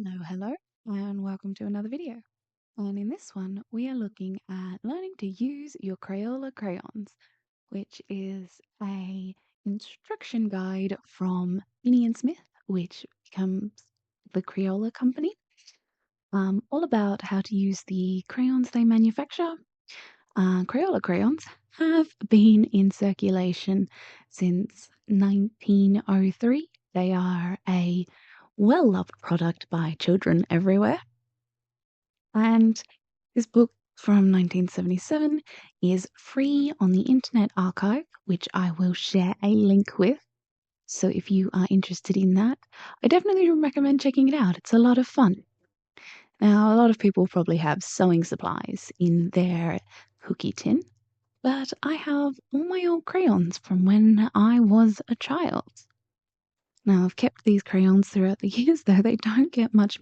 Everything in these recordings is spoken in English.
Hello, and welcome to another video. And in this one, we are looking at learning to use your Crayola crayons, which is a instruction guide from Finney and Smith, which becomes the Crayola company, all about how to use the crayons they manufacture. Crayola crayons have been in circulation since 1903. They are a well-loved product by children everywhere. And this book from 1977 is free on the Internet Archive, which I will share a link with. So if you are interested in that, I definitely recommend checking it out. It's a lot of fun. Now, a lot of people probably have sewing supplies in their cookie tin, but I have all my old crayons from when I was a child. Now, I've kept these crayons throughout the years, though they don't get much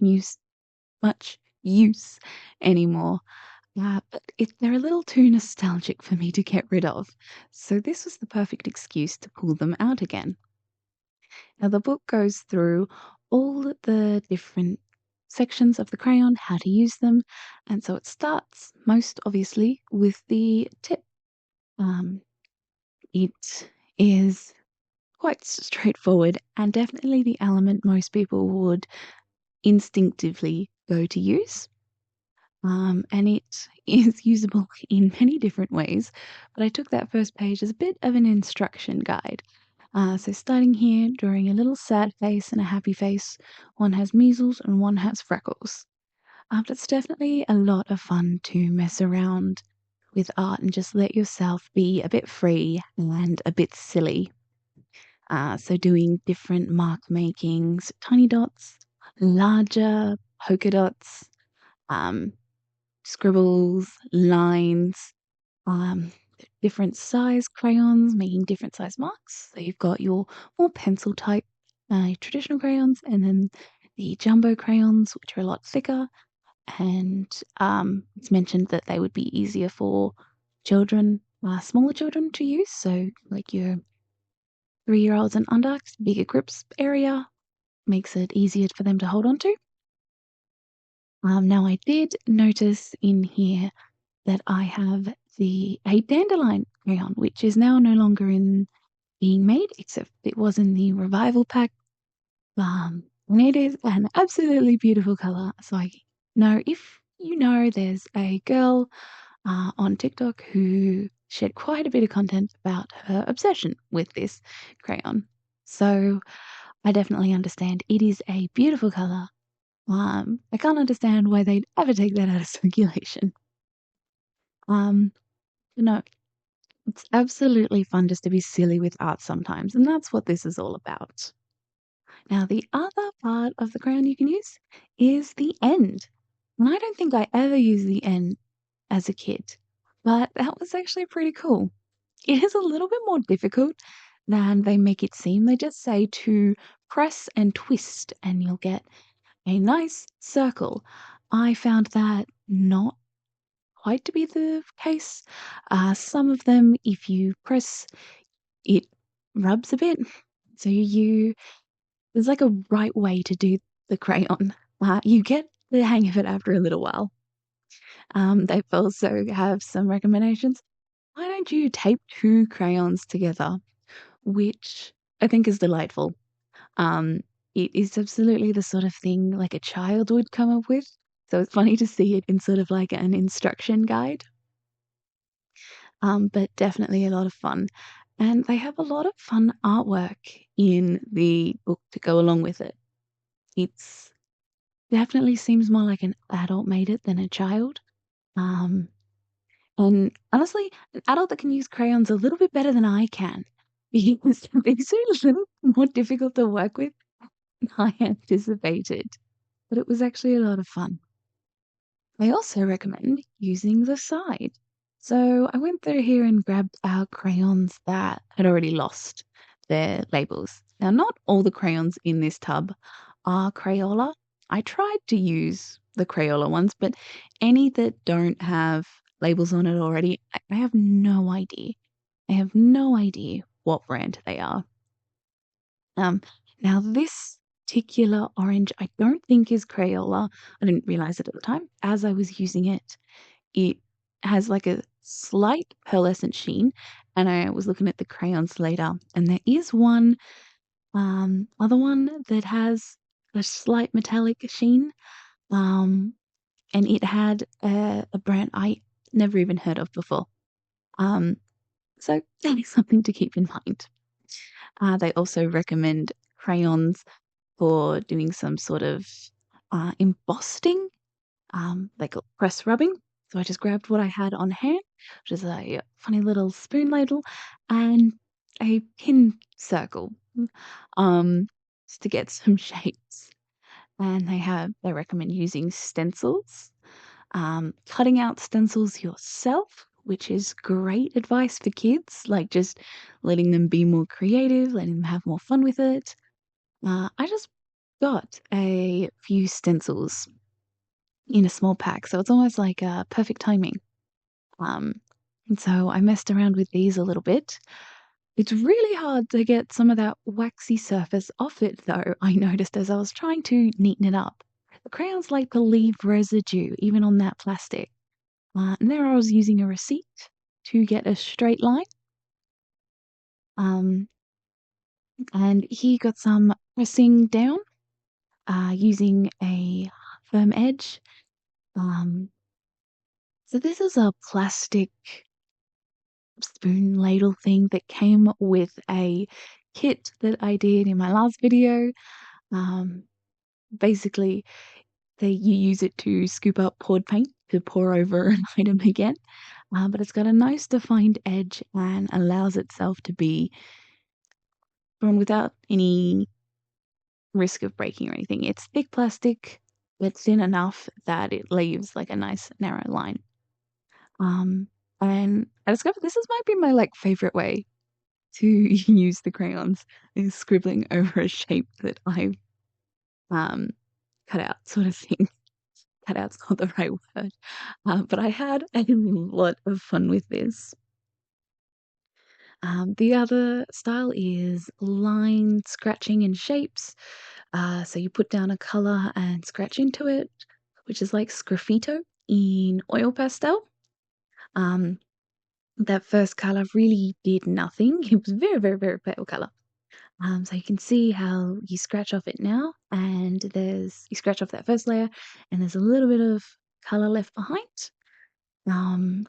use anymore. But they're a little too nostalgic for me to get rid of, so this was the perfect excuse to pull them out again. Now, the book goes through all the different sections of the crayon, how to use them, and so it starts most obviously with the tip. It is quite straightforward and definitely the element most people would instinctively go to use. And it is usable in many different ways, but I took that first page as a bit of an instruction guide. So starting here, drawing a little sad face and a happy face. One has measles and one has freckles. But it's definitely a lot of fun to mess around with art and just let yourself be a bit free and a bit silly. So doing different mark makings, tiny dots, larger polka dots, um, scribbles, lines, um, different size crayons, making different size marks. So you've got your more pencil type traditional crayons, and then the jumbo crayons, which are a lot thicker. And it's mentioned that they would be easier for children, smaller children to use. So like your 3-year-olds and under, bigger grips area makes it easier for them to hold on to. Now I did notice in here that I have a dandelion crayon, which is now no longer being made, except it was in the revival pack. And it is an absolutely beautiful color. So I know if you know, there's a girl on TikTok who shared quite a bit of content about her obsession with this crayon. So I definitely understand it is a beautiful color. I can't understand why they'd ever take that out of circulation. No, it's absolutely fun just to be silly with art sometimes, and that's what this is all about. Now, the other part of the crayon you can use is the end. And I don't think I ever used the end as a kid, but that was actually pretty cool. It is a little bit more difficult than they make it seem. They just say to press and twist, and you'll get a nice circle. I found that not quite to be the case. Some of them, if you press, it rubs a bit. So there's like a right way to do the crayon. You get the hang of it after a little while. They've also have some recommendations. Why don't you tape 2 crayons together? Which I think is delightful. It is absolutely the sort of thing like a child would come up with. So it's funny to see it in sort of like an instruction guide. But definitely a lot of fun. And they have a lot of fun artwork in the book to go along with it. It's definitely seems more like an adult made it than a child. Um, and honestly, an adult that can use crayons a little bit better than I can, because these are a little more difficult to work with than I anticipated. But it was actually a lot of fun. I also recommend using the side. So I went through here and grabbed our crayons that had already lost their labels. Now, not all the crayons in this tub are Crayola. I tried to use the Crayola ones, but any that don't have labels on it already, I have no idea. I have no idea what brand they are. Um, Now this particular orange I don't think is Crayola. I didn't realize it at the time. As I was using it, it has like a slight pearlescent sheen, and I was looking at the crayons later, and there is one other one that has a slight metallic sheen. Um, and it had a brand I never even heard of before. Um, so that is something to keep in mind. They also recommend crayons for doing some sort of embossing. They call it press rubbing. So I just grabbed what I had on hand, which is a funny little spoon ladle and a pin circle, um, just to get some shapes. And they recommend using stencils, cutting out stencils yourself, which is great advice for kids, like just letting them be more creative, letting them have more fun with it. I just got a few stencils in a small pack, so it's almost like perfect timing. Um, and so I messed around with these a little bit. It's really hard to get some of that waxy surface off it, though, I noticed as I was trying to neaten it up. The crayons like to leave residue even on that plastic. And there I was using a receipt to get a straight line. Um, and he got some pressing down using a firm edge. Um, so this is a plastic spoon ladle thing that came with a kit that I did in my last video. Um, basically, you use it to scoop up poured paint to pour over an item again. But it's got a nice defined edge and allows itself to be drawn without any risk of breaking or anything. It's thick plastic, but thin enough that it leaves like a nice narrow line. Um, and I discovered this is might be my like favorite way to use the crayons is scribbling over a shape that I've um cut out, sort of thing. Cut out's not the right word, but I had a lot of fun with this. The other style is line scratching and shapes. So you put down a color and scratch into it, which is like sgraffito in oil pastel. Um, that first color really did nothing. It was very, very, very pale color. So you can see how you scratch off it now, and you scratch off that first layer, and there's a little bit of color left behind. Um,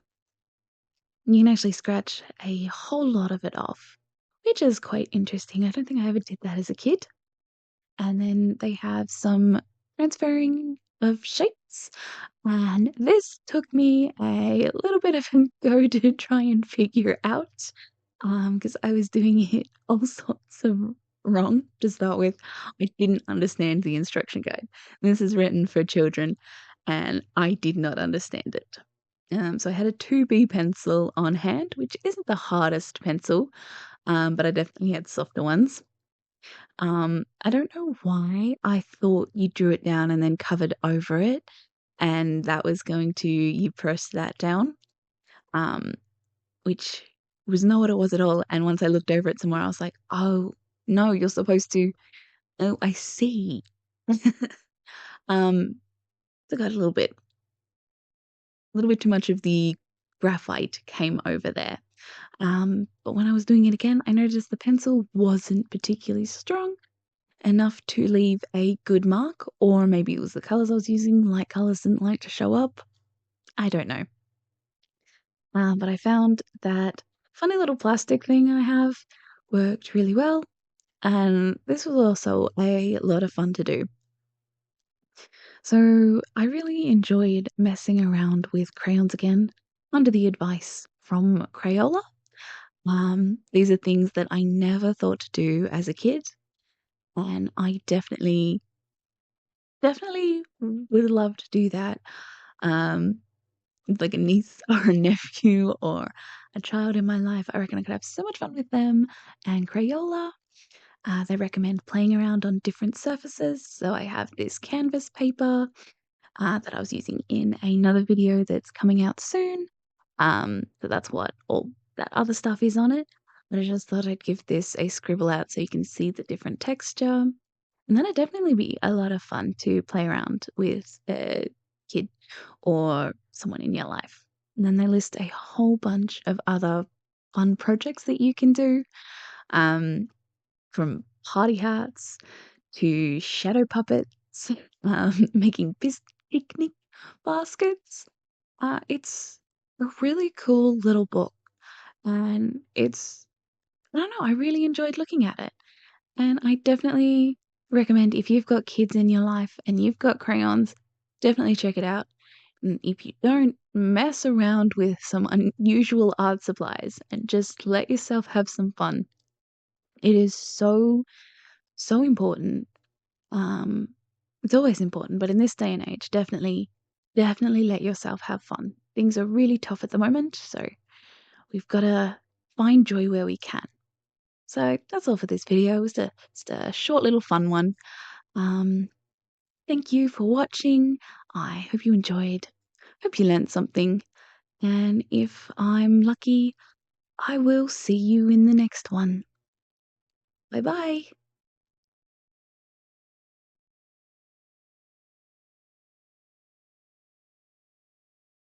you can actually scratch a whole lot of it off, which is quite interesting. I don't think I ever did that as a kid. And then they have some transferring of shapes. And this took me a little bit of a go to try and figure out, because I was doing it all sorts of wrong to start with. I didn't understand the instruction guide. This is written for children, and I did not understand it. So I had a 2B pencil on hand, which isn't the hardest pencil, but I definitely had softer ones. I don't know why I thought you drew it down and then covered over it, and that was going to you press that down, um, which was not what it was at all. And once I looked over it somewhere, I was like, oh no, you're supposed to. Oh, I see. um, so I got a little bit too much of the graphite came over there. But when I was doing it again, I noticed the pencil wasn't particularly strong enough to leave a good mark, or maybe it was the colors I was using. Light colors didn't like to show up. I don't know. But I found that funny little plastic thing I have worked really well, and this was also a lot of fun to do. So I really enjoyed messing around with crayons again under the advice from Crayola. These are things that I never thought to do as a kid, and I definitely would love to do that. Um, with like a niece or a nephew or a child in my life, I reckon I could have so much fun with them. And Crayola, they recommend playing around on different surfaces. So I have this canvas paper that I was using in another video that's coming out soon. So that's what all that other stuff is on it. But I just thought I'd give this a scribble out so you can see the different texture. And that'd definitely be a lot of fun to play around with a kid or someone in your life. And then they list a whole bunch of other fun projects that you can do, um, from party hats to shadow puppets, making picnic baskets. It's a really cool little book, and I don't know, I really enjoyed looking at it. And I definitely recommend if you've got kids in your life and you've got crayons, definitely check it out. And if you don't, mess around with some unusual art supplies and just let yourself have some fun. It is so, so important. Um, it's always important, but in this day and age, definitely let yourself have fun. Things are really tough at the moment, so we've got to find joy where we can. So that's all for this video. It was just a short little fun one. Um, Thank you for watching. I hope you enjoyed. Hope you learned something. And if I'm lucky, I will see you in the next one. Bye bye.